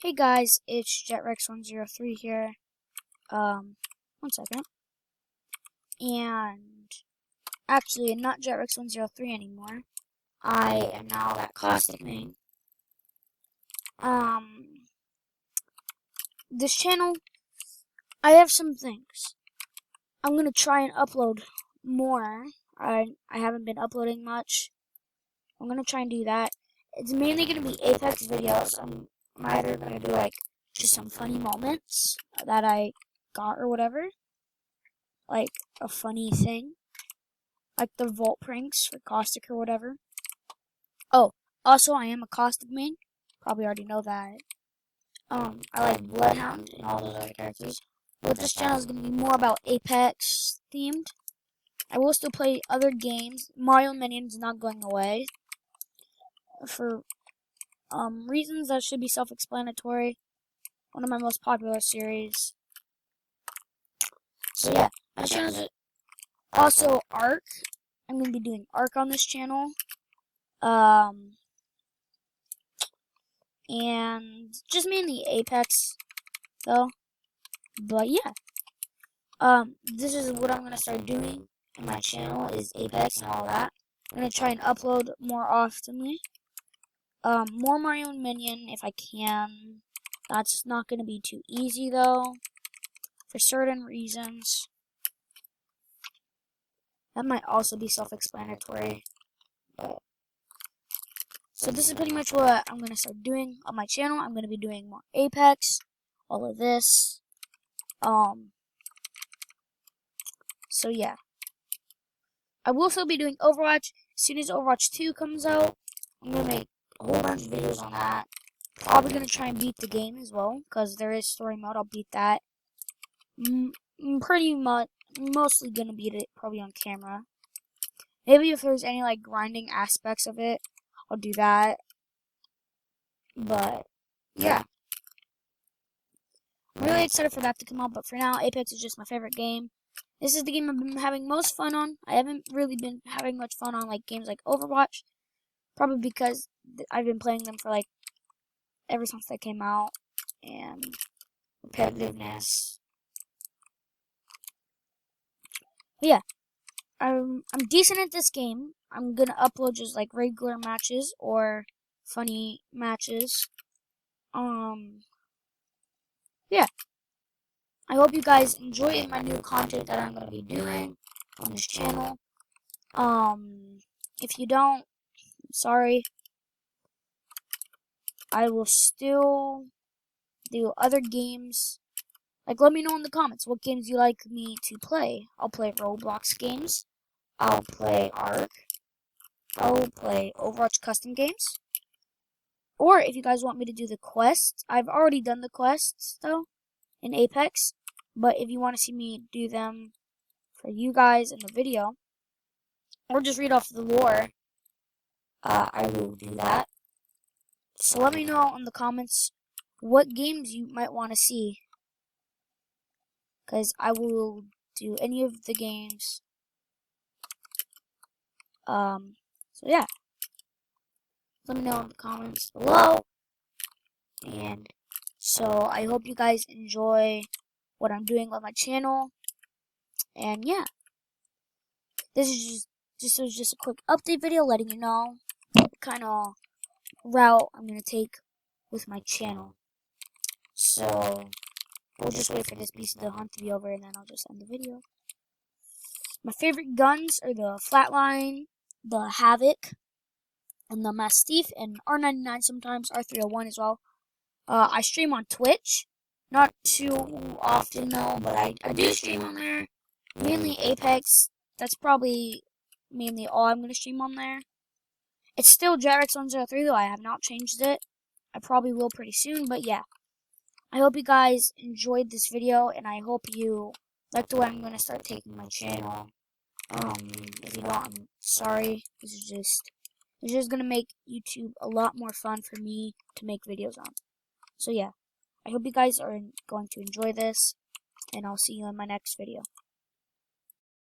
Hey guys, it's JetRex103 here. One second. And actually, I'm not JetRex103 anymore. I am now that caustic main. This channel, I have some things. I'm gonna try and upload more. I haven't been uploading much. I'm gonna try and do that. It's mainly gonna be Apex videos. I'm either gonna do like just some funny moments that I got or whatever, like a funny thing, like the vault pranks for Caustic or whatever. Oh, also I am a Caustic main. Probably already know that. I like Bloodhound and all those other characters. But this channel is gonna be more about Apex themed. I will still play other games. Mario Minions is not going away for reasons that should be self-explanatory. One of my most popular series. So yeah, my channel is also Ark. I'm going to be doing Ark on this channel. And just mainly Apex, though. But yeah. This is what I'm going to start doing in my channel is Apex and all that. I'm going to try and upload more oftenly. More Mario and Minion if I can. That's not going to be too easy, though, for certain reasons. That might also be self-explanatory. So this is pretty much what I'm going to start doing on my channel. I'm going to be doing more Apex, all of this. So yeah. I will still be doing Overwatch. As soon as Overwatch 2 comes out, I'm going to make a whole bunch of videos on that. Probably going to try and beat the game as well, because there is story mode. I'll beat that. Pretty much, mostly going to beat it probably on camera. Maybe if there's any like grinding aspects of it, I'll do that. But yeah, I'm really excited for that to come out. But for now, Apex is just my favorite game. This is the game I've been having most fun on. I haven't really been having much fun on like games like Overwatch, probably because I've been playing them for like ever since they came out, and repetitiveness. But yeah, I'm decent at this game. I'm gonna upload just like regular matches or funny matches. Yeah. I hope you guys enjoy my new content that I'm gonna be doing on this channel. If you don't, I'm sorry. I will still do other games. Like, let me know in the comments what games you like me to play. I'll play Roblox games. I'll play Ark. I'll play Overwatch custom games. Or if you guys want me to do the quests, I've already done the quests, though, in Apex. But if you want to see me do them for you guys in the video, or just read off the lore, I will do that. So let me know in the comments what games you might want to see, because I will do any of the games. So yeah, let me know in the comments below. And so I hope you guys enjoy what I'm doing with my channel. And yeah, this is just a quick update video letting you know what kind of route I'm gonna take with my channel. So we'll just wait for this piece of the hunt to be over, and then I'll just end the video. My favorite guns are the Flatline, the Havoc, and the Mastiff, and R99 sometimes, R301 as well. I stream on Twitch. Not too often though, but I do stream on there. Mainly Apex. That's probably mainly all I'm going to stream on there. It's still JetRex103 though. I have not changed it. I probably will pretty soon, but yeah. I hope you guys enjoyed this video, and I hope you like the way I'm going to start taking my channel. If you don't, I'm sorry. It's just going to make YouTube a lot more fun for me to make videos on. So yeah, I hope you guys are going to enjoy this, and I'll see you in my next video.